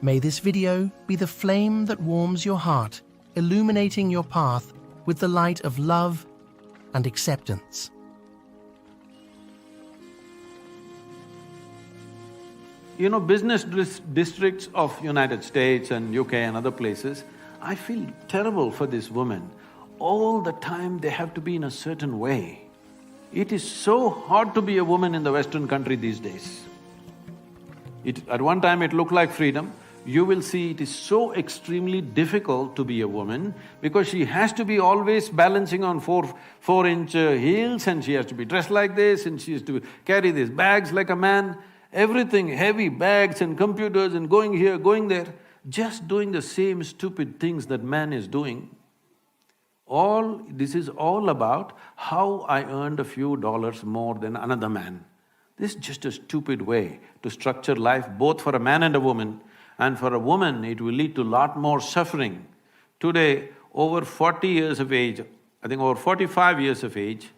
May this video be the flame that warms your heart, illuminating your path with the light of love and acceptance. You know, business districts of United States and UK and other places, I feel terrible for these women. All the time they have to be in a certain way. It is so hard to be a woman in the Western country these days. At one time it looked like freedom. You will see it is so extremely difficult to be a woman because she has to be always balancing on four-inch heels, and she has to be dressed like this, and she has to carry these bags like a man. Everything, heavy bags and computers and going here, going there, just doing the same stupid things that man is doing. This is all about how I earned a few dollars more than another man. This is just a stupid way to structure life both for a man and a woman. And for a woman, it will lead to lot more suffering. Today, over 40 years of age, I think over 45 years of age,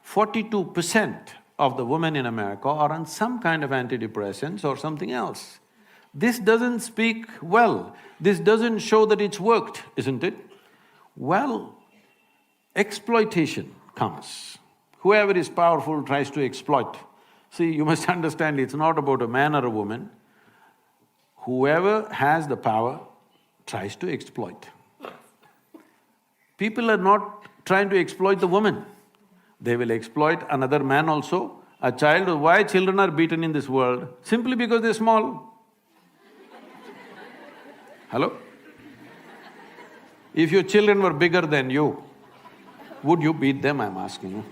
42% of the women in America are on some kind of antidepressants or something else. This doesn't speak well, this doesn't show that it's worked, isn't it? Well, exploitation comes. Whoever is powerful tries to exploit. See, you must understand it's not about a man or a woman. Whoever has the power tries to exploit. People are not trying to exploit the woman. They will exploit another man also, a child. Why children are beaten in this world? Simply because they're small. Hello? If your children were bigger than you, would you beat them, I'm asking you?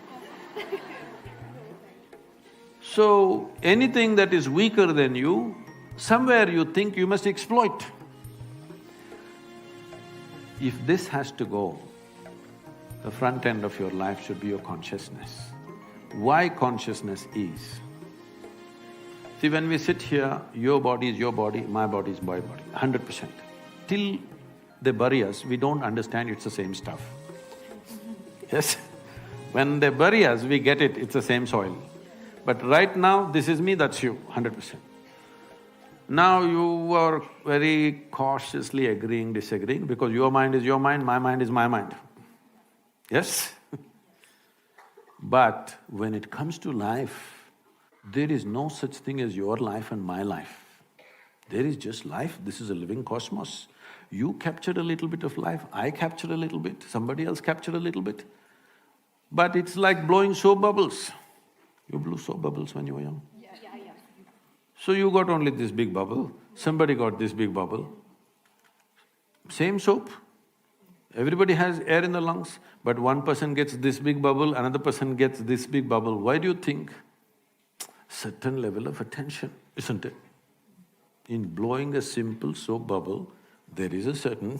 So, anything that is weaker than you, somewhere you think you must exploit. If this has to go, the front end of your life should be your consciousness. Why consciousness is? See, when we sit here, your body is your body, my body is my body, 100%. Till they bury us, we don't understand it's the same stuff. Yes? When they bury us, we get it, it's the same soil. But right now, this is me, that's you, 100%. Now you are very cautiously agreeing, disagreeing, because your mind is your mind, my mind is my mind. Yes? But when it comes to life, there is no such thing as your life and my life. There is just life, this is a living cosmos. You captured a little bit of life, I captured a little bit, somebody else captured a little bit. But it's like blowing soap bubbles. You blew soap bubbles when you were young? Yeah. So you got only this big bubble, somebody got this big bubble. Same soap. Everybody has air in the lungs, but one person gets this big bubble, another person gets this big bubble. Why do you think? Certain level of attention, isn't it? In blowing a simple soap bubble, there is a certain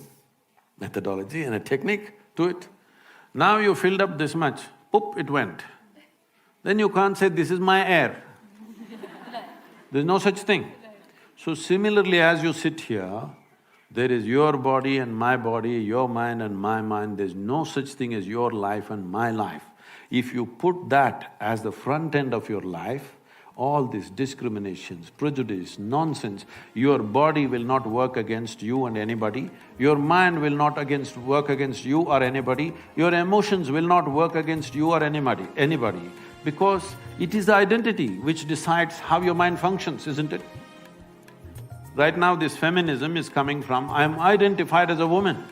methodology and a technique to it. Now you filled up this much, poop, it went. Then you can't say, this is my air. There's no such thing. So similarly, as you sit here, there is your body and my body, your mind and my mind, there's no such thing as your life and my life. If you put that as the front end of your life, all these discriminations, prejudice, nonsense, your body will not work against you and anybody, your mind will not work against you or anybody, your emotions will not work against you or anybody, because it is the identity which decides how your mind functions, isn't it? Right now this feminism is coming from, I'm identified as a woman.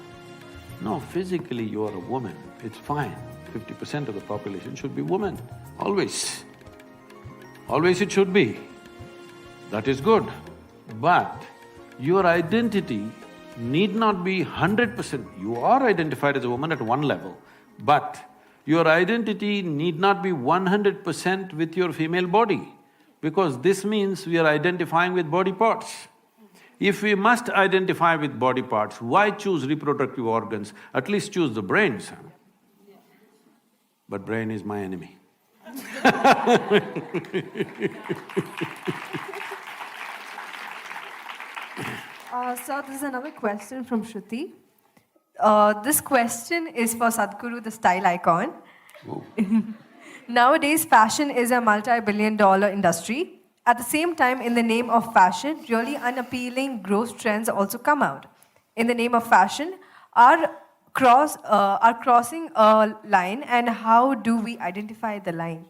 No, physically you are a woman, it's fine. 50% of the population should be women, always. Always it should be. That is good. But your identity need not be 100%. You are identified as a woman at one level, but your identity need not be 100% with your female body, because this means we are identifying with body parts. If we must identify with body parts, why choose reproductive organs? At least choose the brains. But brain is my enemy. So this is another question from Shruti. This question is for Sadhguru, the style icon. Nowadays, fashion is a multi-billion-dollar industry, At the same time, in the name of fashion, really unappealing, gross trends also come out. In the name of fashion, are crossing a line, and how do we identify the line?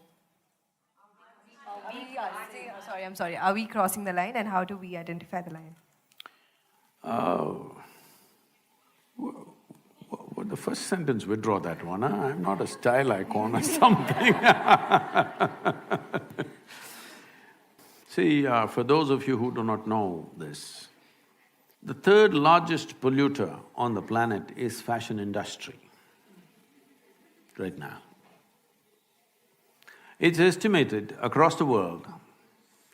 I'm sorry. Are we crossing the line, and how do we identify the line? Well, the first sentence, withdraw that one, huh? I'm not a style icon or something. See, for those of you who do not know this, the third largest polluter on the planet is fashion industry right now. It's estimated across the world,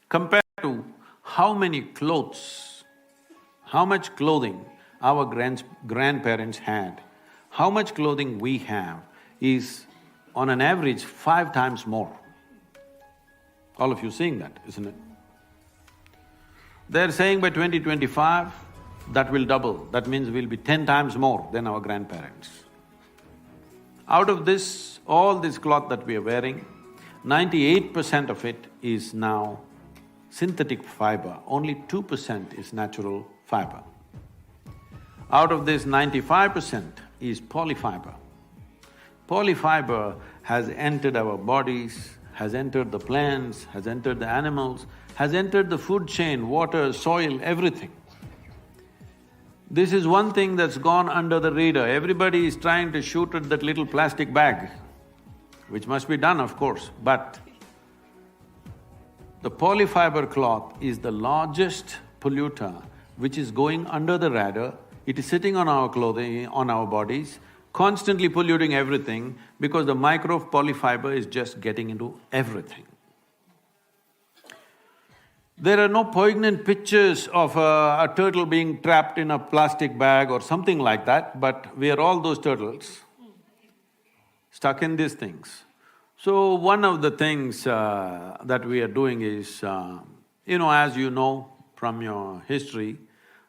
compared to how many clothes, how much clothing our grandparents had, how much clothing we have is on an average 5 times more. All of you seeing that, isn't it? They're saying by 2025, that will double. That means we'll be 10 times more than our grandparents. Out of this, all this cloth that we are wearing, 98% of it is now synthetic fiber, only 2% is natural fiber. Out of this, 95% is polyfiber. Polyfiber has entered our bodies, has entered the plants, has entered the animals, has entered the food chain, water, soil, everything. This is one thing that's gone under the radar. Everybody is trying to shoot at that little plastic bag, which must be done, of course, but the polyfiber cloth is the largest polluter which is going under the radar. It is sitting on our clothing, on our bodies, constantly polluting everything because the micro polyfiber is just getting into everything. There are no poignant pictures of a turtle being trapped in a plastic bag or something like that, but we are all those turtles stuck in these things. So one of the things that we are doing is, as you know from your history,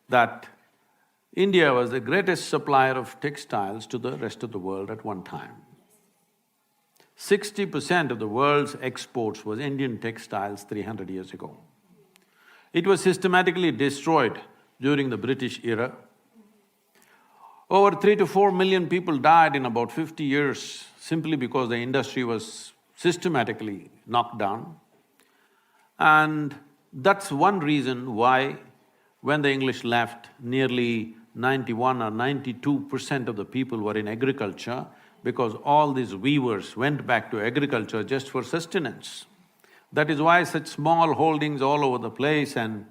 that India was the greatest supplier of textiles to the rest of the world at one time. 60% of the world's exports was Indian textiles 300 years ago. It was systematically destroyed during the British era. Over 3 to 4 million people died in about 50 years simply because the industry was systematically knocked down. And that's one reason why when the English left, nearly 91 or 92% of the people were in agriculture, because all these weavers went back to agriculture just for sustenance. That is why such small holdings all over the place and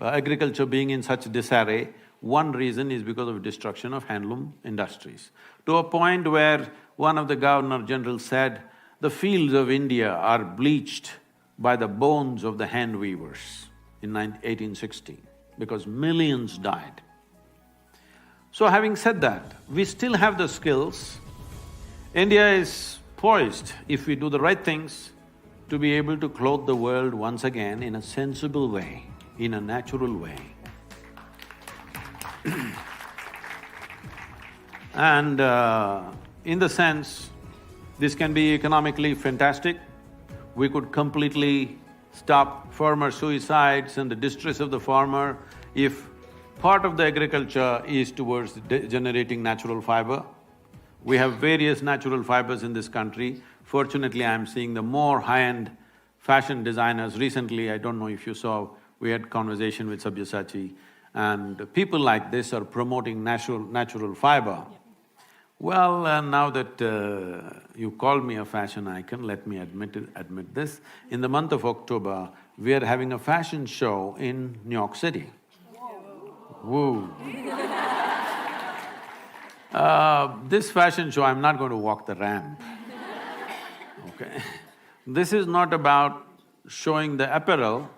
agriculture being in such disarray, one reason is because of destruction of handloom industries. To a point where one of the Governor-General said, the fields of India are bleached by the bones of the hand weavers in 1860, because millions died. So having said that, we still have the skills. India is poised, if we do the right things, to be able to clothe the world once again in a sensible way, in a natural way. And in the sense, this can be economically fantastic. We could completely stop farmer suicides and the distress of the farmer if part of the agriculture is towards generating natural fiber. We have various natural fibers in this country. Fortunately, I'm seeing the more high-end fashion designers. Recently, I don't know if you saw, we had conversation with Sabyasachi, and people like this are promoting natural fiber. Well, now that you called me a fashion icon, let me admit this. In the month of October, we are having a fashion show in New York City. Woo! This fashion show, I'm not going to walk the ramp, okay? This is not about showing the apparel,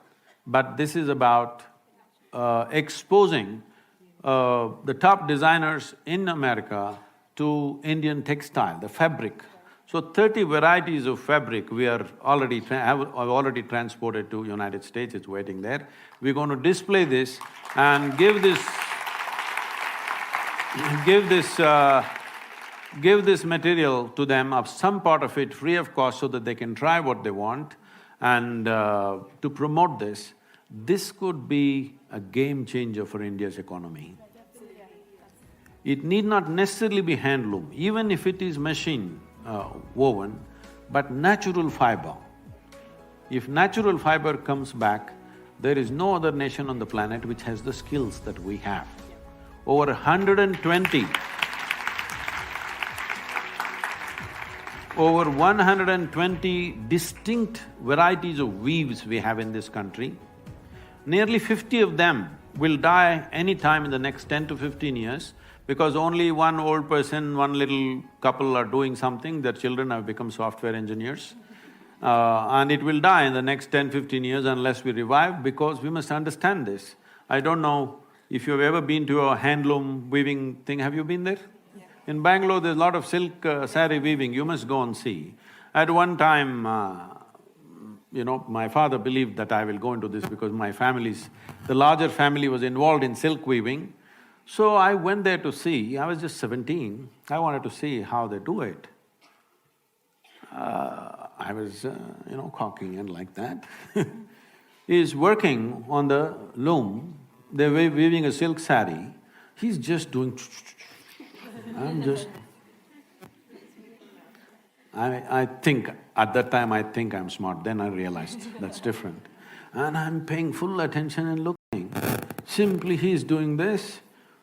but this is about exposing the top designers in America to Indian textile, the fabric. So 30 varieties of fabric we are already have already transported to United States, it's waiting there. We're going to display this and give this material to them, of some part of it free of cost, so that they can try what they want. And to promote this could be a game changer for India's economy. It need not necessarily be handloom, even if it is machine woven, but natural fiber. If natural fiber comes back, there is no other nation on the planet which has the skills that we have. Over 120 distinct varieties of weaves we have in this country. Nearly 50 of them will die any time in the next 10 to 15 years because only one old person, one little couple are doing something, their children have become software engineers. And it will die in the next 10-15 years unless we revive, because we must understand this. I don't know if you've ever been to a handloom weaving thing, have you been there? Yeah. In Bangalore, there's a lot of silk saree weaving, you must go and see. At one time, my father believed that I will go into this because the larger family was involved in silk weaving. So I went there to see, I was just 17, I wanted to see how they do it. I was, cocky and like that. He's working on the loom, they're weaving a silk saree, he's just doing I think, at that time I think I'm smart, then I realized that's different. And I'm paying full attention and looking. Simply he's doing this,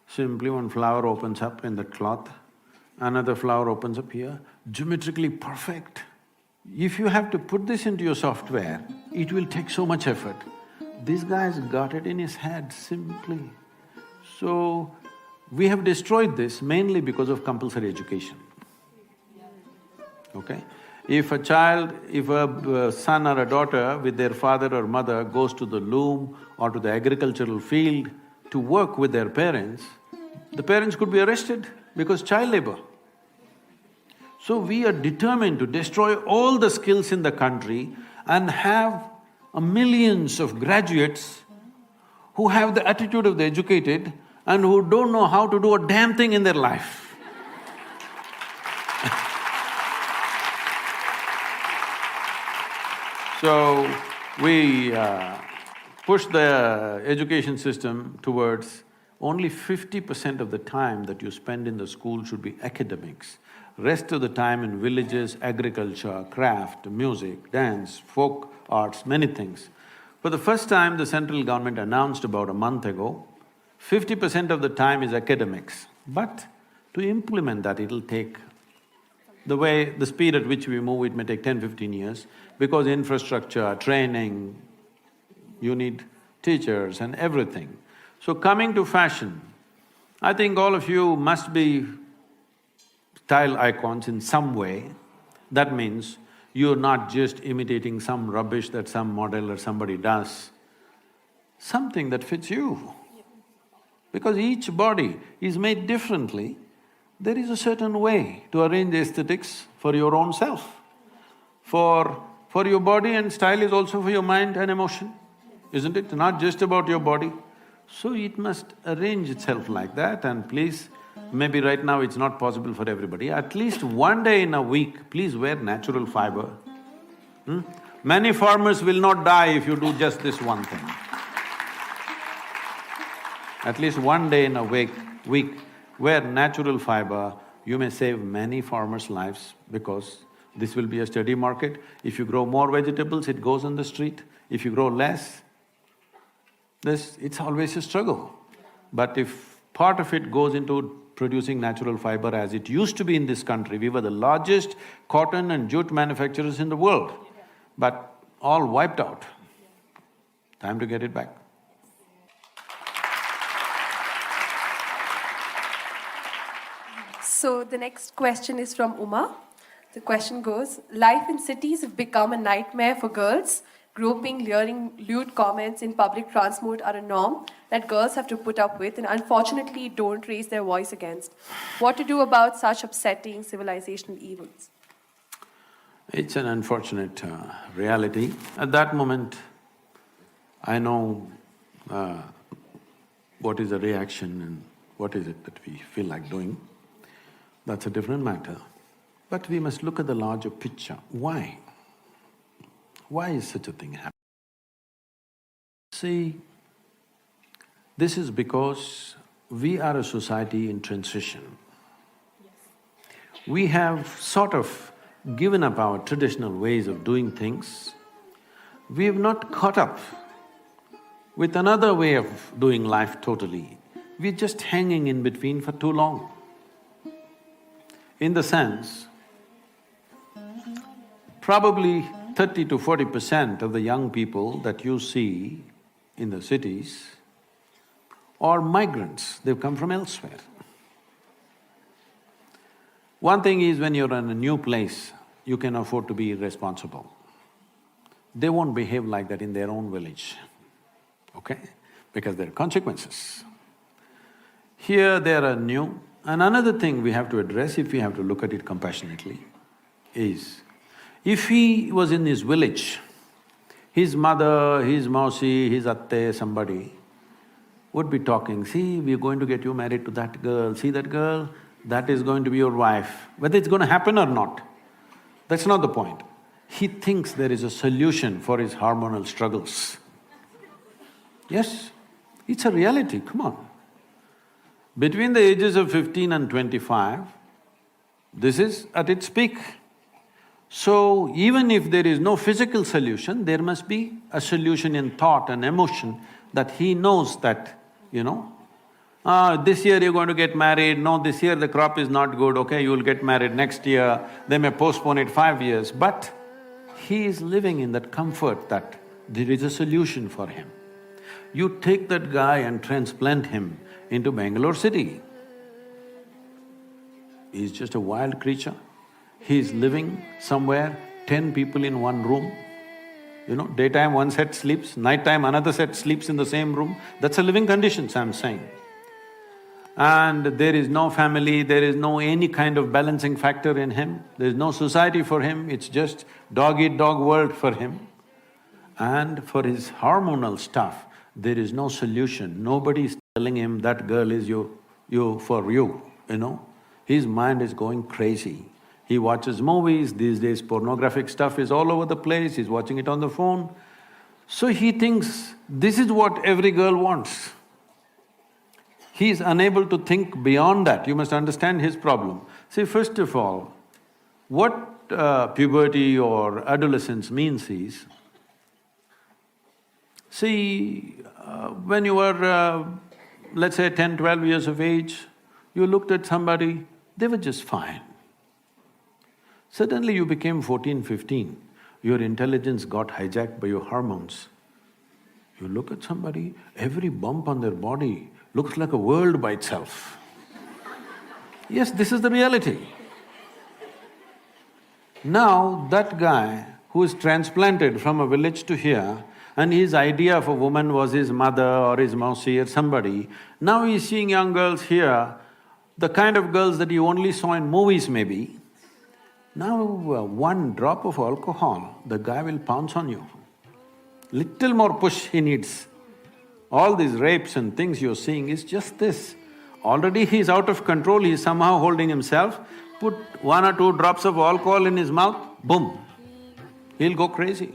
simply one flower opens up in the cloth, another flower opens up here, geometrically perfect. If you have to put this into your software, it will take so much effort. This guy's got it in his head simply. So, we have destroyed this mainly because of compulsory education. Okay? If a son or a daughter with their father or mother goes to the loom or to the agricultural field to work with their parents, the parents could be arrested because child labor. So we are determined to destroy all the skills in the country and have millions of graduates who have the attitude of the educated and who don't know how to do a damn thing in their life. So, we push the education system towards only 50% of the time that you spend in the school should be academics. Rest of the time in villages, agriculture, craft, music, dance, folk arts, many things. For the first time, the central government announced about a month ago, 50% of the time is academics. But to implement that, it'll take… the speed at which we move, it may take 10-15 years, because infrastructure, training, you need teachers and everything. So coming to fashion, I think all of you must be style icons in some way. That means you're not just imitating some rubbish that some model or somebody does, something that fits you. Because each body is made differently, there is a certain way to arrange aesthetics for your own self. For your body, and style is also for your mind and emotion, isn't it? Not just about your body. So it must arrange itself like that, and please, maybe right now it's not possible for everybody, at least one day in a week, please wear natural fiber. Many farmers will not die if you do just this one thing. At least one day in a week, wear natural fiber, you may save many farmers' lives because this will be a steady market. If you grow more vegetables, it goes on the street. If you grow less, it's always a struggle. But if part of it goes into producing natural fiber as it used to be in this country, we were the largest cotton and jute manufacturers in the world, but all wiped out. Time to get it back. So the next question is from Uma. The question goes, life in cities have become a nightmare for girls. Groping, leering, lewd comments in public transport are a norm that girls have to put up with and unfortunately don't raise their voice against. What to do about such upsetting civilizational evils? It's an unfortunate reality. At that moment, I know what is the reaction and what is it that we feel like doing. That's a different matter. But we must look at the larger picture. Why? Why is such a thing happening? See, this is because we are a society in transition. We have sort of given up our traditional ways of doing things. We have not caught up with another way of doing life totally. We're just hanging in between for too long. In the sense, probably 30 to 40% of the young people that you see in the cities are migrants, they've come from elsewhere. One thing is, when you're in a new place, you can afford to be irresponsible. They won't behave like that in their own village, okay? Because there are consequences. Here they are new. And another thing we have to address, if we have to look at it compassionately, is if he was in his village, his mother, his mausi, his atte, somebody would be talking, see, we're going to get you married to that girl, see that girl? That is going to be your wife. Whether it's going to happen or not, that's not the point. He thinks there is a solution for his hormonal struggles. Yes, it's a reality, come on. Between the ages of 15 and 25, this is at its peak. So, even if there is no physical solution, there must be a solution in thought and emotion that he knows that, this year you're going to get married, no, this year the crop is not good, okay, you'll get married next year, they may postpone it 5 years, but he is living in that comfort that there is a solution for him. You take that guy and transplant him into Bangalore city. He's just a wild creature. He's living somewhere, 10 people in one room. Daytime one set sleeps, nighttime another set sleeps in the same room. That's a living conditions, I'm saying. And there is no family, there is no any kind of balancing factor in him, there is no society for him, it's just dog-eat-dog world for him. And for his hormonal stuff, there is no solution. Nobody is telling him that girl is for you. His mind is going crazy. He watches movies, these days pornographic stuff is all over the place, he's watching it on the phone. So he thinks this is what every girl wants. He is unable to think beyond that, you must understand his problem. See, first of all, what puberty or adolescence means is, see, when you were, let's say 10, 12 years of age, you looked at somebody, they were just fine. Suddenly you became 14, 15, your intelligence got hijacked by your hormones. You look at somebody, every bump on their body looks like a world by itself. Yes, this is the reality. Now, that guy who is transplanted from a village to here, and his idea of a woman was his mother or his mausi or somebody, now he's seeing young girls here, the kind of girls that he only saw in movies maybe. Now, one drop of alcohol, the guy will pounce on you. Little more push he needs. All these rapes and things you're seeing is just this. Already he's out of control, he's somehow holding himself, put 1 or 2 drops of alcohol in his mouth, boom, he'll go crazy.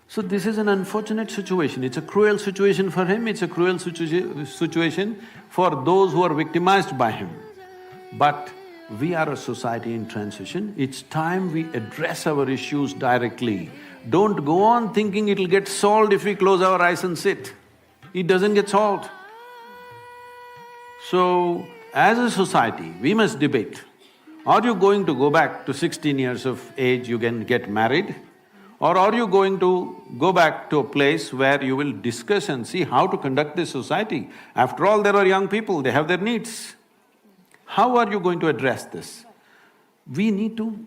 So this is an unfortunate situation, it's a cruel situation for him, it's a cruel situation for those who are victimized by him. But we are a society in transition, it's time we address our issues directly. Don't go on thinking it'll get solved if we close our eyes and sit. It doesn't get solved. So, as a society, we must debate. Are you going to go back to 16 years of age, you can get married? Or are you going to go back to a place where you will discuss and see how to conduct this society? After all, there are young people, they have their needs. How are you going to address this? We need to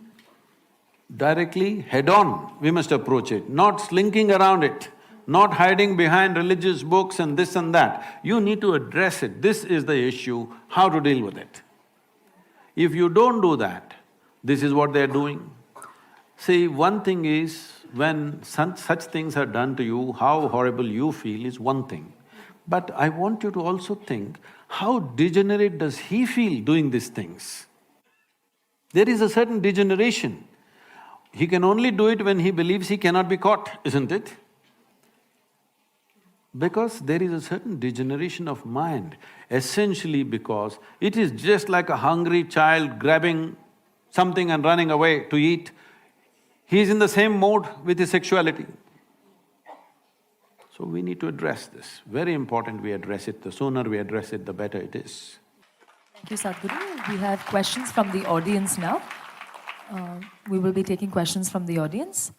directly, head-on, we must approach it, not slinking around it, not hiding behind religious books and this and that. You need to address it, this is the issue, how to deal with it. If you don't do that, this is what they're doing. See, one thing is, when such things are done to you, how horrible you feel is one thing. But I want you to also think, how degenerate does he feel doing these things? There is a certain degeneration. He can only do it when he believes he cannot be caught, isn't it? Because there is a certain degeneration of mind, essentially because it is just like a hungry child grabbing something and running away to eat. He is in the same mode with his sexuality. So we need to address this. Very important we address it. The sooner we address it, the better it is. Thank you, Sadhguru. We have questions from the audience now. We will be taking questions from the audience.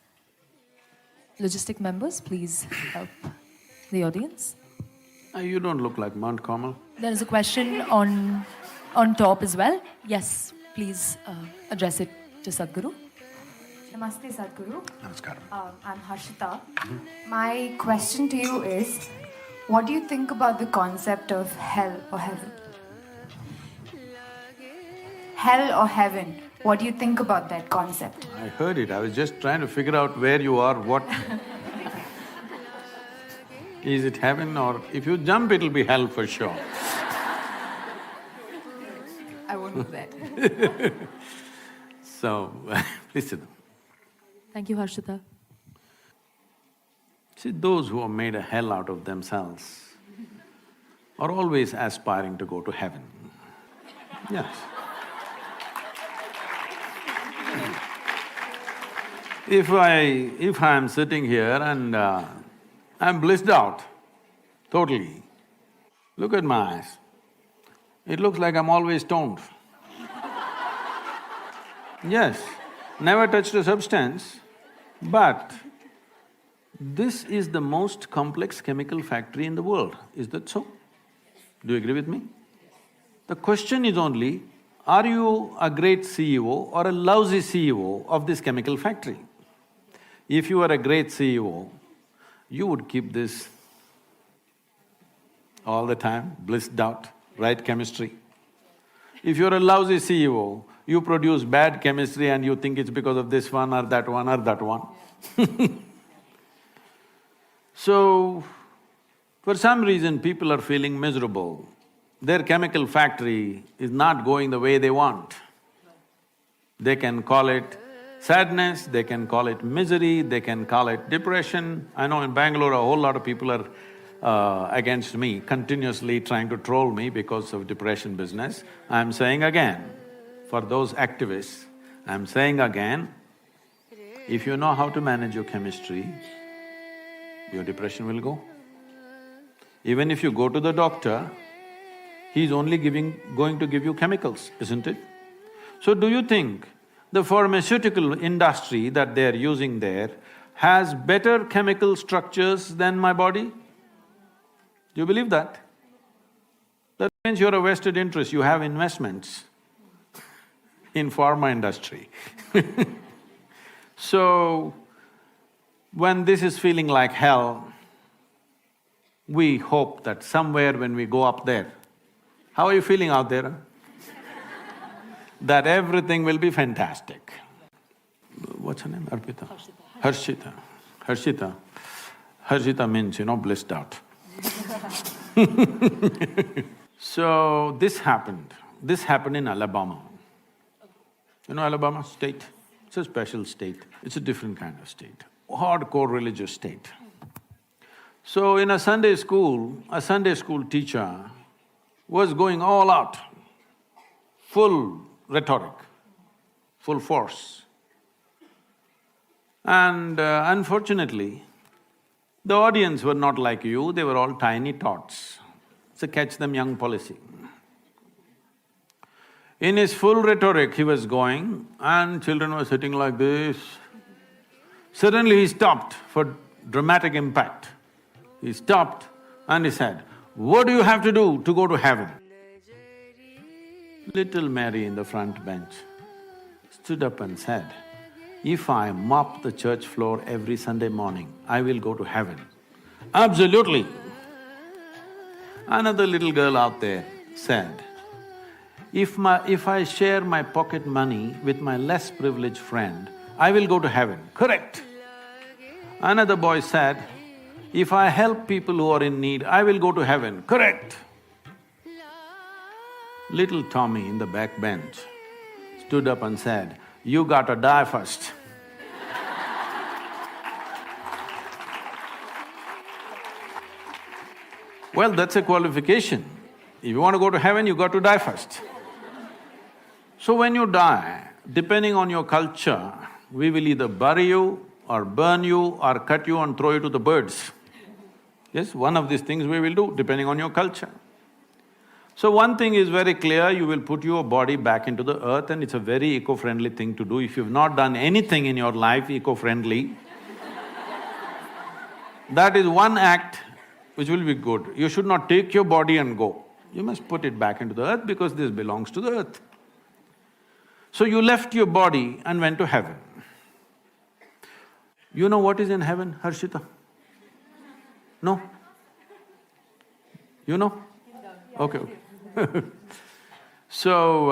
Logistic members, please help the audience. You don't look like Mount Carmel. There is a question on top as well. Yes, please address it to Sadhguru. Namaste, Sadhguru. Namaskaram. I'm Harshita. My question to you is, what do you think about the concept of hell or heaven? Hell or heaven? What do you think about that concept? I heard it, I was just trying to figure out where you are, what… Is it heaven or… if you jump, it'll be hell for sure. I won't do that. So, please sit down. Thank you, Harshita. See, those who have made a hell out of themselves are always aspiring to go to heaven. Yes. If I'm sitting here and I'm blissed out, totally, look at my eyes. It looks like I'm always stoned. Yes, never touched a substance, but this is the most complex chemical factory in the world. Is that so? Do you agree with me? The question is only, are you a great CEO or a lousy CEO of this chemical factory? If you are a great CEO, you would keep this all the time, blissed out, right chemistry. If you're a lousy CEO, you produce bad chemistry and you think it's because of this one or that one or that one. So, for some reason people are feeling miserable. Their chemical factory is not going the way they want. They can call it sadness, they can call it misery, they can call it depression. I know in Bangalore a whole lot of people are against me, continuously trying to troll me because of depression business. I'm saying again, for those activists, I'm saying again, if you know how to manage your chemistry, your depression will go. Even if you go to the doctor, he's only going to give you chemicals, isn't it? So do you think the pharmaceutical industry that they're using there has better chemical structures than my body? Do you believe that? That means you're a vested interest, you have investments in pharma industry. So, when this is feeling like hell, we hope that somewhere when we go up there, how are you feeling out there? That everything will be fantastic. What's her name? Arpita? Harshita. Harshita. Harshita means, blissed out. So, this happened in Alabama. You know Alabama state? It's a special state, it's a different kind of state, hardcore religious state. So in a Sunday school teacher was going all out, full rhetoric, full force. And unfortunately, the audience were not like you, they were all tiny tots. It's a catch them young policy. In his full rhetoric, he was going and children were sitting like this. Suddenly he stopped for dramatic impact. He stopped and he said, "What do you have to do to go to heaven?" Little Mary in the front bench stood up and said, "If I mop the church floor every Sunday morning, I will go to heaven." Absolutely. Another little girl out there said, If I share my pocket money with my less privileged friend, I will go to heaven. Correct. Another boy said, if I help people who are in need, I will go to heaven. Correct. Little Tommy in the back bench stood up and said, "You gotta die first." Well, that's a qualification. If you want to go to heaven, you got to die first. So when you die, depending on your culture, we will either bury you or burn you or cut you and throw you to the birds. Yes, one of these things we will do, depending on your culture. So one thing is very clear, you will put your body back into the earth and it's a very eco-friendly thing to do. If you've not done anything in your life eco-friendly, that is one act which will be good. You should not take your body and go. You must put it back into the earth because this belongs to the earth. So you left your body and went to heaven. You know what is in heaven, Harshita? No? You know? Okay, okay. So,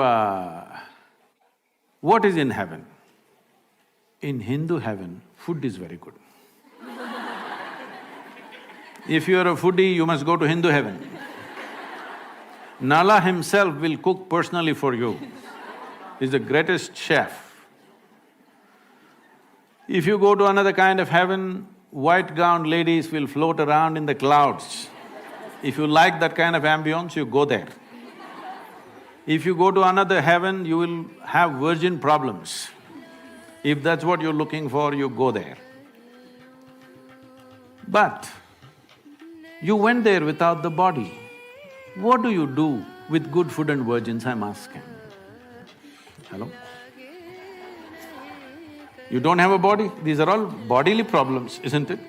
what is in heaven? In Hindu heaven, food is very good. If you are a foodie, you must go to Hindu heaven. Nala himself will cook personally for you. He's the greatest chef. If you go to another kind of heaven, white-gowned ladies will float around in the clouds. If you like that kind of ambience, you go there. If you go to another heaven, you will have virgin problems. If that's what you're looking for, you go there. But you went there without the body. What do you do with good food and virgins, I'm asking? Hello? You don't have a body, these are all bodily problems, isn't it?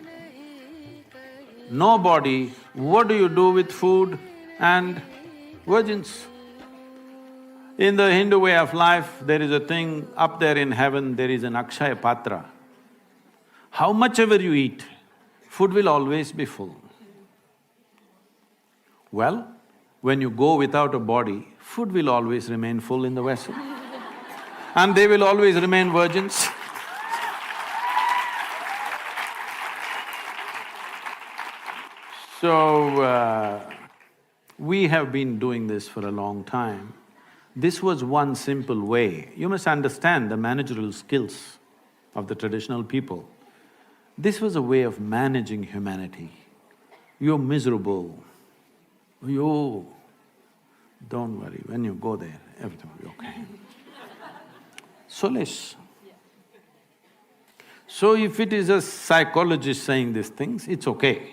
No body, what do you do with food and virgins? In the Hindu way of life, there is a thing, up there in heaven, there is an Akshaya Patra. How much ever you eat, food will always be full. Well, when you go without a body, food will always remain full in the vessel. And they will always remain virgins. So, we have been doing this for a long time. This was one simple way. You must understand the managerial skills of the traditional people. This was a way of managing humanity. You're miserable. You… don't worry, when you go there, everything will be okay. Solace. So if it is a psychologist saying these things, it's okay.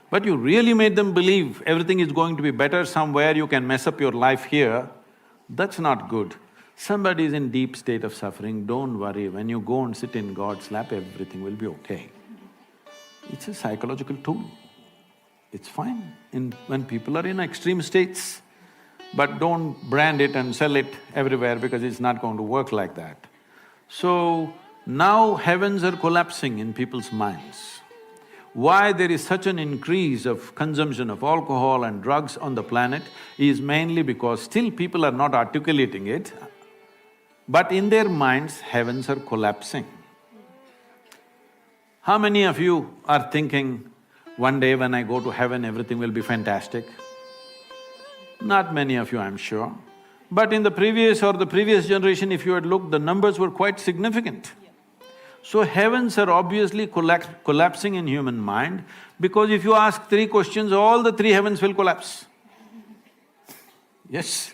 But you really made them believe everything is going to be better somewhere, you can mess up your life here, that's not good. Somebody is in deep state of suffering, don't worry, when you go and sit in God's lap, everything will be okay. It's a psychological tool. It's fine when people are in extreme states, but don't brand it and sell it everywhere because it's not going to work like that. So, now heavens are collapsing in people's minds. Why there is such an increase of consumption of alcohol and drugs on the planet is mainly because still people are not articulating it, but in their minds, heavens are collapsing. How many of you are thinking, one day when I go to heaven, everything will be fantastic? Not many of you, I'm sure. But in the previous generation, if you had looked, the numbers were quite significant. So heavens are obviously collapsing in human mind because if you ask three questions, all the three heavens will collapse. Yes.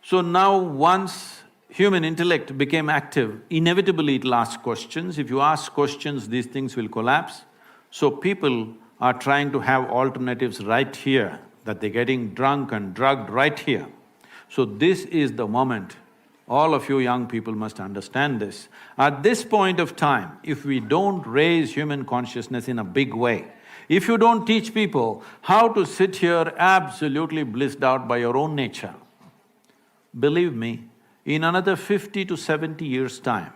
So now once human intellect became active, inevitably it'll ask questions. If you ask questions, these things will collapse. So people are trying to have alternatives right here, that they're getting drunk and drugged right here. So this is the moment. All of you young people must understand this. At this point of time, if we don't raise human consciousness in a big way, if you don't teach people how to sit here absolutely blissed out by your own nature, believe me, in another 50 to 70 years' time,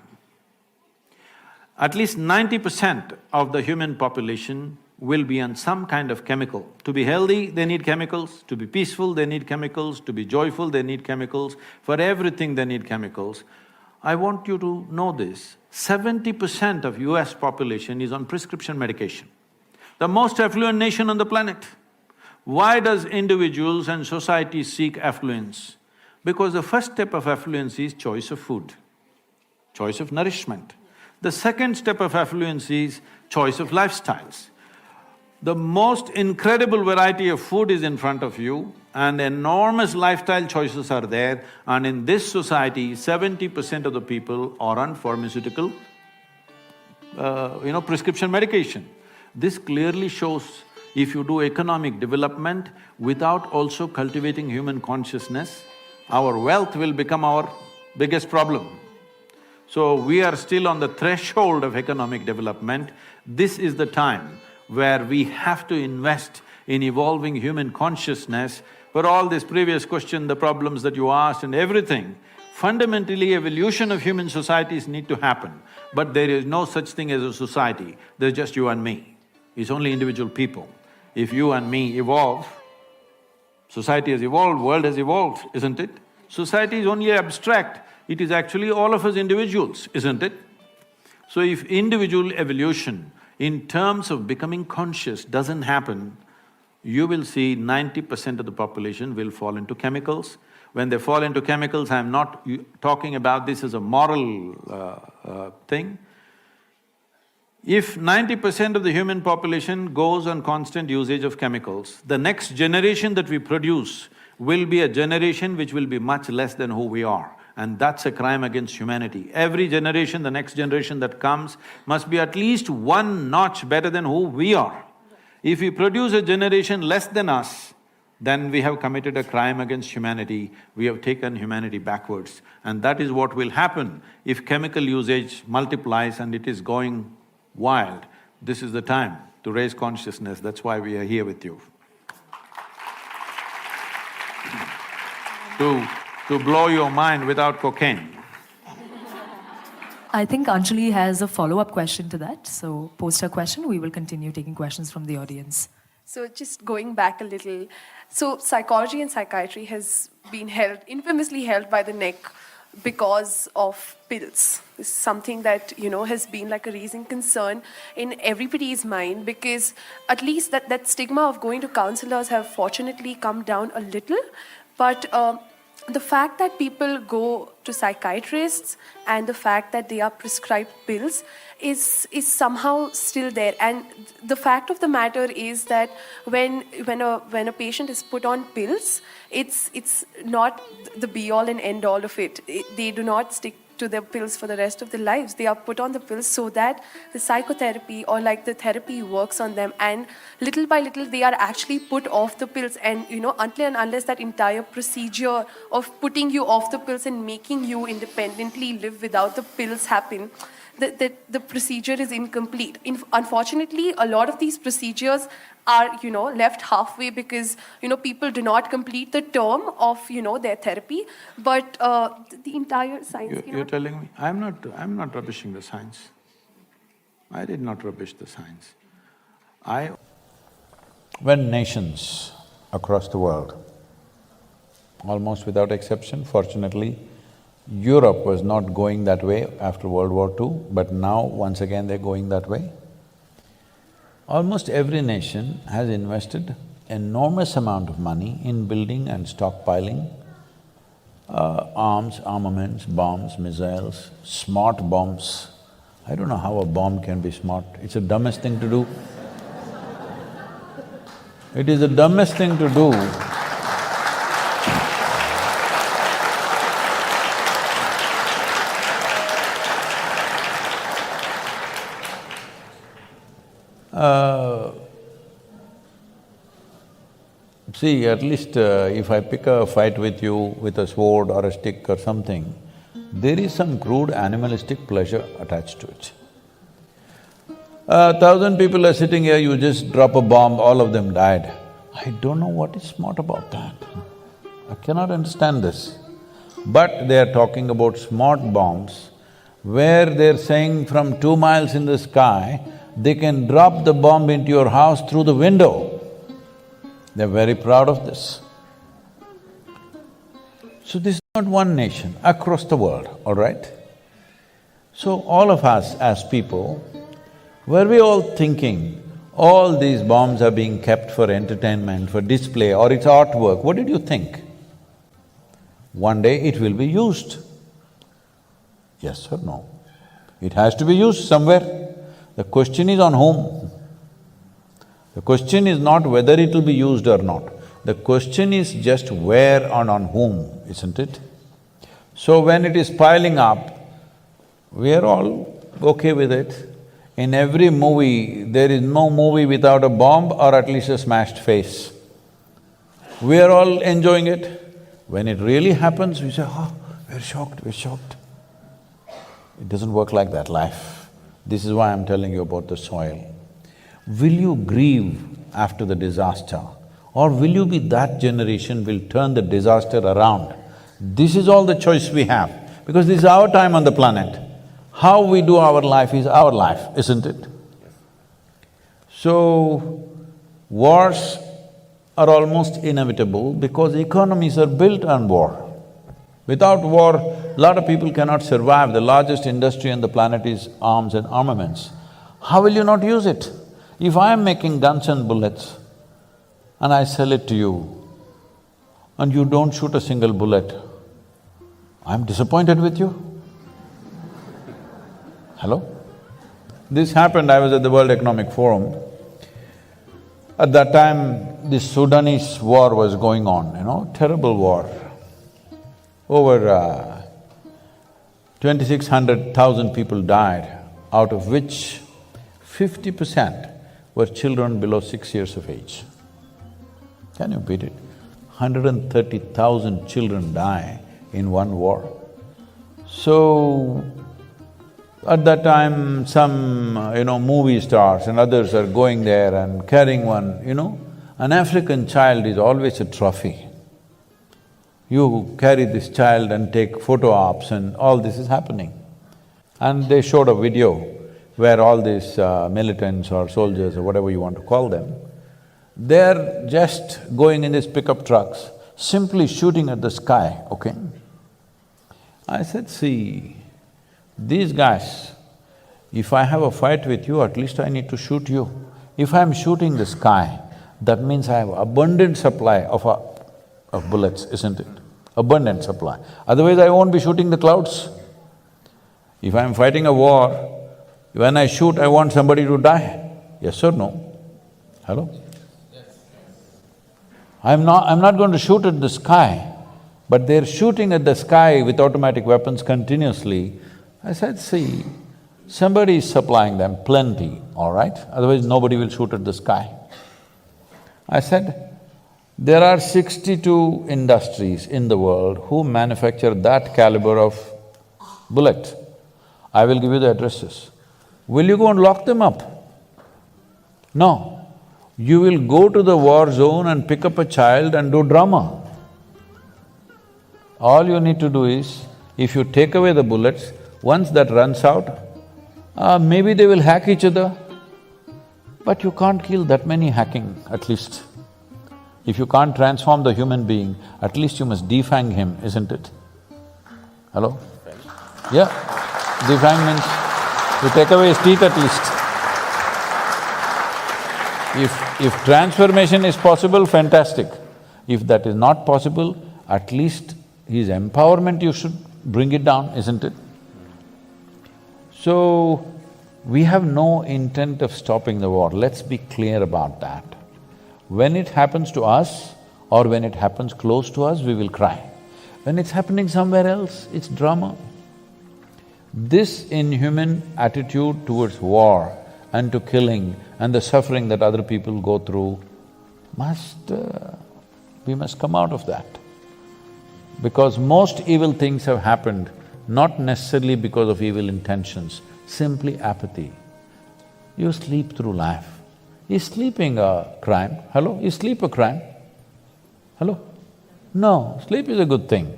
at least 90% of the human population will be on some kind of chemical. To be healthy, they need chemicals. To be peaceful, they need chemicals. To be joyful, they need chemicals. For everything, they need chemicals. I want you to know this, 70% of US population is on prescription medication. The most affluent nation on the planet. Why does individuals and society seek affluence? Because the first step of affluence is choice of food, choice of nourishment. The second step of affluence is choice of lifestyles. The most incredible variety of food is in front of you and enormous lifestyle choices are there, and in this society, 70% of the people are on pharmaceutical, prescription medication. This clearly shows if you do economic development without also cultivating human consciousness, our wealth will become our biggest problem. So we are still on the threshold of economic development. This is the time where we have to invest in evolving human consciousness. For all this previous question, the problems that you asked and everything, fundamentally evolution of human societies need to happen. But there is no such thing as a society, there's just you and me. It's only individual people. If you and me evolve, society has evolved, world has evolved, isn't it? Society is only abstract, it is actually all of us individuals, isn't it? So if individual evolution in terms of becoming conscious doesn't happen, you will see 90% of the population will fall into chemicals. When they fall into chemicals, I'm not talking about this as a moral thing. If 90% of the human population goes on constant usage of chemicals, the next generation that we produce will be a generation which will be much less than who we are, and that's a crime against humanity. Every generation, the next generation that comes, must be at least one notch better than who we are. If we produce a generation less than us, then we have committed a crime against humanity, we have taken humanity backwards. And that is what will happen if chemical usage multiplies and it is going wild. This is the time to raise consciousness, that's why we are here with you. To blow your mind without cocaine. I think Anjali has a follow-up question to that, so post her question, we will continue taking questions from the audience. So just going back a little, so psychology and psychiatry has been infamously held by the neck because of pills. This is something that, has been like a raising concern in everybody's mind, because at least that stigma of going to counselors have fortunately come down a little, but the fact that people go to psychiatrists and the fact that they are prescribed pills is somehow still there. And the fact of the matter is that when a patient is put on pills, it's not the be-all and end-all of it. They do not stick to their pills for the rest of their lives. They are put on the pills so that the psychotherapy or like the therapy works on them, and little by little they are actually put off the pills. And until and unless that entire procedure of putting you off the pills and making you independently live without the pills happen, the procedure is incomplete. Unfortunately, a lot of these procedures are, left halfway because, people do not complete the term of, their therapy. But the entire science… You're telling me… I'm not rubbishing the science. I did not rubbish the science. When nations across the world, almost without exception, fortunately, Europe was not going that way after World War II, but now once again they're going that way. Almost every nation has invested enormous amount of money in building and stockpiling arms, armaments, bombs, missiles, smart bombs. I don't know how a bomb can be smart, it's the dumbest thing to do. It is the dumbest thing to do. See, at least if I pick a fight with you with a sword or a stick or something, there is some crude animalistic pleasure attached to it. 1,000 people are sitting here, you just drop a bomb, all of them died. I don't know what is smart about that. I cannot understand this. But they are talking about smart bombs, where they're saying from 2 miles in the sky, they can drop the bomb into your house through the window. They're very proud of this. So this is not one nation, across the world, all right? So all of us as people, were we all thinking, all these bombs are being kept for entertainment, for display, or it's artwork, what did you think? One day it will be used. Yes or no? It has to be used somewhere. The question is on whom? The question is not whether it will be used or not. The question is just where and on whom, isn't it? So when it is piling up, we are all okay with it. In every movie, there is no movie without a bomb or at least a smashed face. We are all enjoying it. When it really happens, we say, oh, we're shocked. It doesn't work like that, life. This is why I'm telling you about the soil. Will you grieve after the disaster? Or will you be that generation will turn the disaster around? This is all the choice we have, because this is our time on the planet. How we do our life is our life, isn't it? So, wars are almost inevitable because economies are built on war. Without war, a lot of people cannot survive. The largest industry on the planet is arms and armaments. How will you not use it? If I am making guns and bullets and I sell it to you and you don't shoot a single bullet, I'm disappointed with you. Hello? This happened, I was at the World Economic Forum. At that time, the Sudanese war was going on, terrible war. Over 2,600,000 people died, out of which 50% were children below 6 years of age. Can you beat it? 130,000 children die in one war. So, at that time, some, movie stars and others are going there and carrying one, an African child is always a trophy. You carry this child and take photo ops and all this is happening. And they showed a video where all these militants or soldiers or whatever you want to call them, they're just going in these pickup trucks, simply shooting at the sky, okay? I said, see, these guys, if I have a fight with you, at least I need to shoot you. If I'm shooting the sky, that means I have abundant supply of bullets, isn't it? Abundant supply. Otherwise, I won't be shooting the clouds. If I'm fighting a war, when I shoot, I want somebody to die. Yes or no? Hello? I'm not going to shoot at the sky, but they're shooting at the sky with automatic weapons continuously. I said, see, somebody is supplying them plenty, all right? Otherwise, nobody will shoot at the sky. I said, there are 62 industries in the world who manufacture that caliber of bullet. I will give you the addresses. Will you go and lock them up? No. You will go to the war zone and pick up a child and do drama. All you need to do is, if you take away the bullets, once that runs out, maybe they will hack each other, but you can't kill that many hacking, at least. If you can't transform the human being, at least you must defang him, isn't it? Hello? Yeah, defang means you take away his teeth at least. If transformation is possible, fantastic. If that is not possible, at least his empowerment you should bring it down, isn't it? So, we have no intent of stopping the war, let's be clear about that. When it happens to us or when it happens close to us, we will cry. When it's happening somewhere else, it's drama. This inhuman attitude towards war and to killing and the suffering that other people go through we must come out of that. Because most evil things have happened not necessarily because of evil intentions, simply apathy. You sleep through life. Is sleeping a crime? Hello? Is sleep a crime? Hello? No, sleep is a good thing.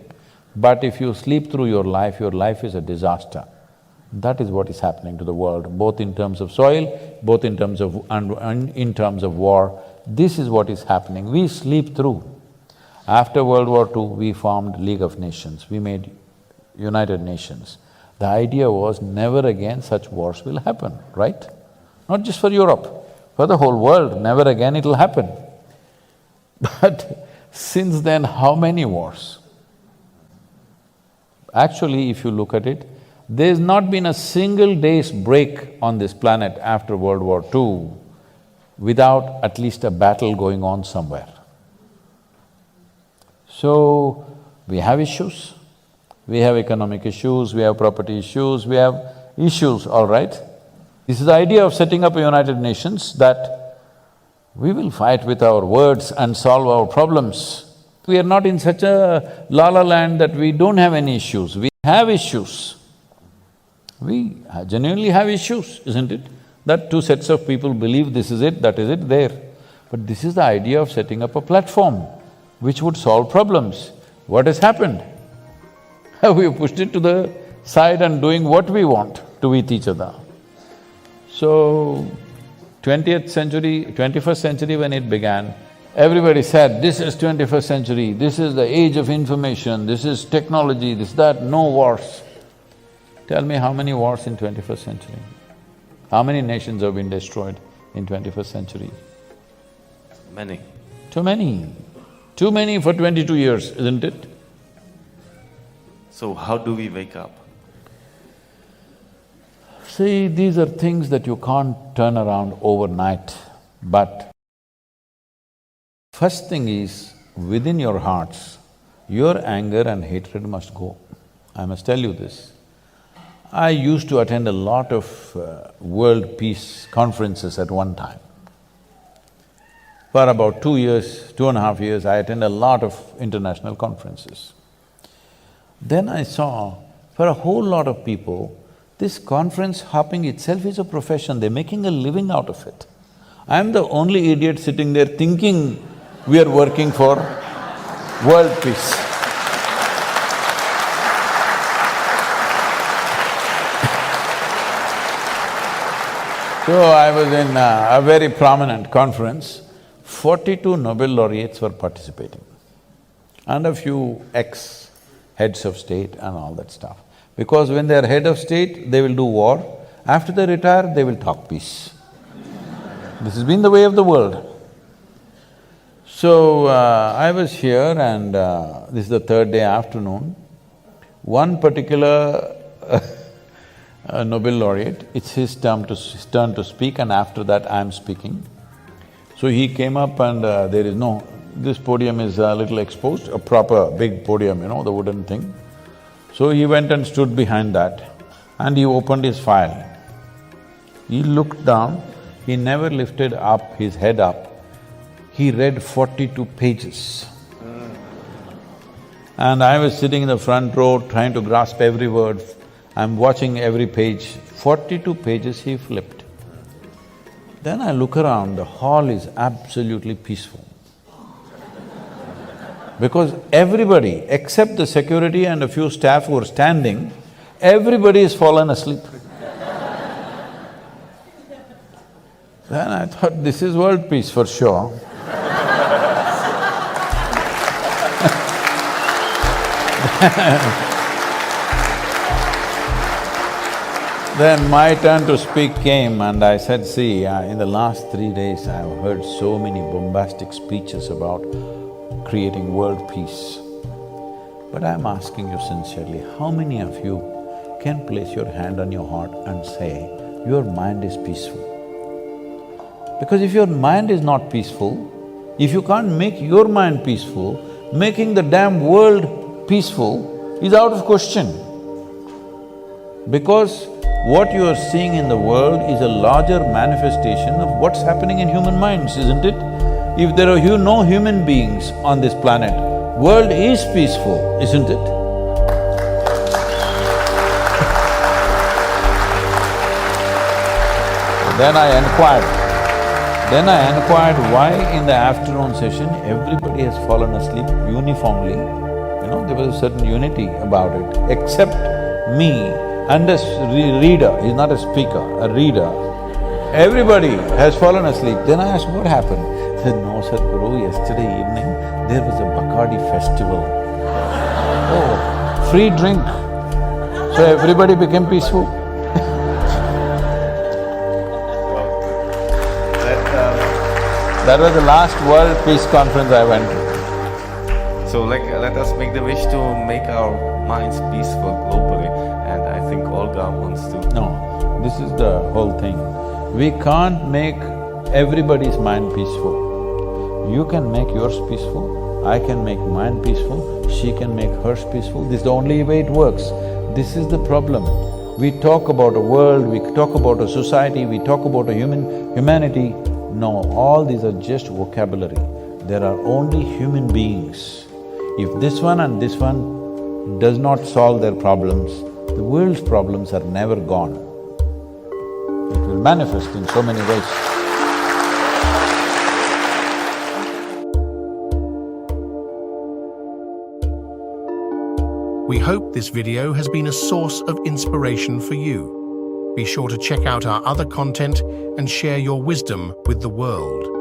But if you sleep through your life is a disaster. That is what is happening to the world, both in terms of soil, both in terms of… and in terms of war. This is what is happening, we sleep through. After World War II, we formed League of Nations, we made United Nations. The idea was never again such wars will happen, right? Not just for Europe, for the whole world, never again it'll happen. But since then, how many wars? Actually, if you look at it, there's not been a single day's break on this planet after World War II without at least a battle going on somewhere. So, we have issues. We have economic issues, we have property issues, we have issues, all right? This is the idea of setting up a United Nations, that we will fight with our words and solve our problems. We are not in such a la-la land that we don't have any issues. We have issues. We genuinely have issues, isn't it? That two sets of people believe this is it, that is it, there. But this is the idea of setting up a platform which would solve problems. What has happened? We have pushed it to the side and doing what we want to with each other. So, 20th century, 21st century when it began, everybody said, this is 21st century, this is the age of information, this is technology, this, that, no wars. Tell me how many wars in 21st century? How many nations have been destroyed in 21st century? Many. Too many. Too many for 22 years, isn't it? So how do we wake up? See, these are things that you can't turn around overnight, but first thing is, within your hearts, your anger and hatred must go. I must tell you this. I used to attend a lot of world peace conferences at one time. For about 2 years, 2.5 years, I attended a lot of international conferences. Then I saw, for a whole lot of people, this conference hopping itself is a profession, they're making a living out of it. I'm the only idiot sitting there thinking we are working for world peace. So I was in a very prominent conference, 42 Nobel laureates were participating and a few ex-heads of state and all that stuff. Because when they're head of state, they will do war. After they retire, they will talk peace. This has been the way of the world. So, I was here and this is the third day afternoon. One particular Nobel laureate, it's his turn to speak, and after that I'm speaking. So he came up and there is no… this podium is a little exposed, a proper big podium, you know, the wooden thing. So he went and stood behind that and he opened his file. He looked down, he never lifted up his head up. He read 42 pages. And I was sitting in the front row trying to grasp every word. I'm watching every page. 42 pages he flipped. Then I look around, the hall is absolutely peaceful. Because everybody, except the security and a few staff who are standing, everybody has fallen asleep. Then I thought, this is world peace for sure. Then my turn to speak came and I said, see, in the last 3 days I've heard so many bombastic speeches about creating world peace. But I'm asking you sincerely, how many of you can place your hand on your heart and say, your mind is peaceful? Because if your mind is not peaceful, if you can't make your mind peaceful, making the damn world peaceful is out of question. Because what you are seeing in the world is a larger manifestation of what's happening in human minds, isn't it? If there are no human beings on this planet, world is peaceful, isn't it? Then I inquired why in the afternoon session everybody has fallen asleep uniformly. You know, there was a certain unity about it, except me and a reader, he's not a speaker, a reader. Everybody has fallen asleep. Then I asked, what happened? He said, no, Sadhguru, yesterday evening there was a Bacardi festival. Oh, free drink. So everybody became peaceful. That was the last World Peace Conference I went to. So let us make the wish to make our minds peaceful globally, and I think Olga wants to… No, this is the whole thing. We can't make everybody's mind peaceful. You can make yours peaceful, I can make mine peaceful, she can make hers peaceful. This is the only way it works. This is the problem. We talk about a world, we talk about a society, we talk about a humanity. No, all these are just vocabulary. There are only human beings. If this one and this one does not solve their problems, the world's problems are never gone. It will manifest in so many ways. We hope this video has been a source of inspiration for you. Be sure to check out our other content and share your wisdom with the world.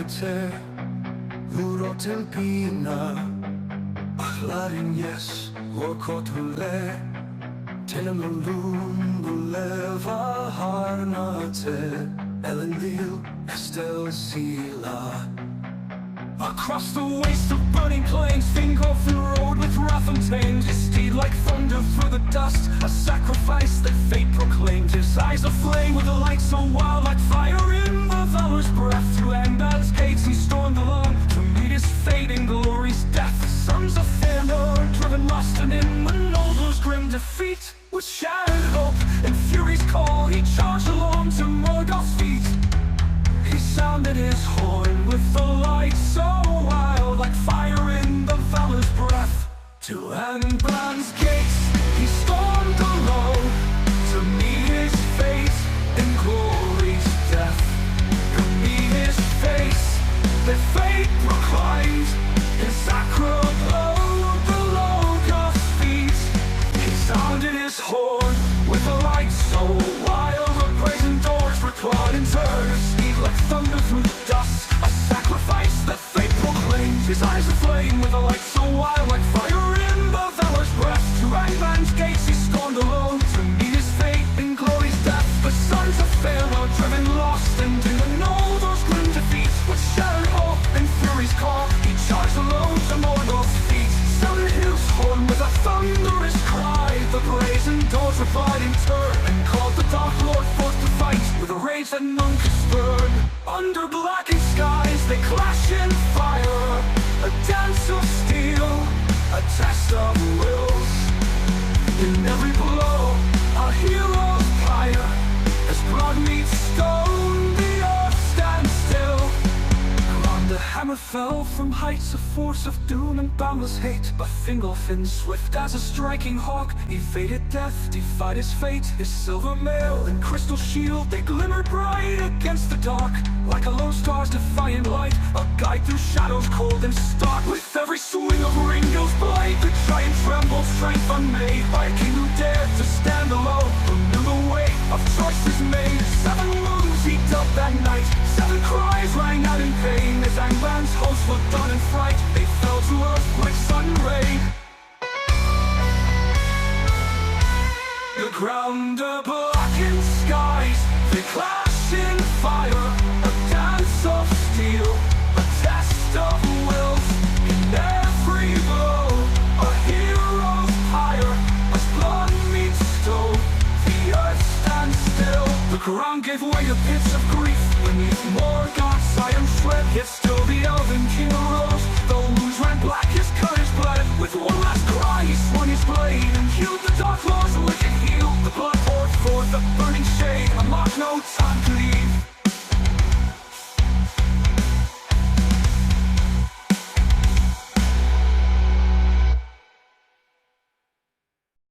te uroten pina Ahlarin yes Wakotule Tenemulun Buleva Harnate Elenil Estel Sila Across the waste of burning plains, Fingolf rode with wrath untamed, his steed like thunder through the dust, a sacrifice that fate proclaimed. His eyes aflame with a light so wild, like fire in the valor's breath. Through Angband's gates he stormed along, to meet his fate in glory's death. The sons of Fëanor, driven lost, and in Manoldo's grim defeat, with shattered hope and fury's call, he charged along to Morgoth's feet. He sounded his horn with the light so wild, like fire in the valor's breath. To Angband's gates he stormed alone, to meet his fate in glory's death. To meet his face that fate proclaimed, his sacral blow below God's feet. He sounded his horn with a light so wild, the brazen doors were clawed in turn. Like thunder through the dust, a sacrifice that fate proclaimed. His eyes aflame with a light so wild, like fire in the valor's breath. To Angband's gates he stormed alone, to meet his fate in glory's death. The sons of Fëanor, driven lost, and in the Noldor's grim defeat, with shattered hope and fury's call, he charged alone to Morgoth's feet. Sounded his horn with a thunderous cry, the brazen doors replied in turn, and called the Dark Lord forth to fight, with a rage that none could spurn. Under blackened skies they clash in fire, a dance of steel, a test of wills. In every blow a hero's pyre, as blood meets stone the earth stands still. The hammer fell from heights, a force of doom and boundless hate. But Fingolfin, swift as a striking hawk, evaded death, defied his fate. His silver mail and crystal shield, they glimmered bright against the dark, like a lone star's defiant light, a guide through shadows cold and stark. With every swing of Ringill's blade, the giant trembled, strength unmade, by a king who dared to stand alone, who knew the way of choices made. 7 wounds he dealt that night, 7 cries rang out in pain, as Angband's hosts looked on in fright. They fell to earth like sudden rain. The ground a blackened skies, they clash in fire, a dance of steel, a test of wills. tongue gave way to pits of grief. Beneath Morgoth's iron sled, yet still the elven king arose. Though wounds ran black, his courage bled. With one last cry, he swung his blade and healed the Dark Lord's wicked heel. The blood poured forth a burning shade, unlocked no time to leave.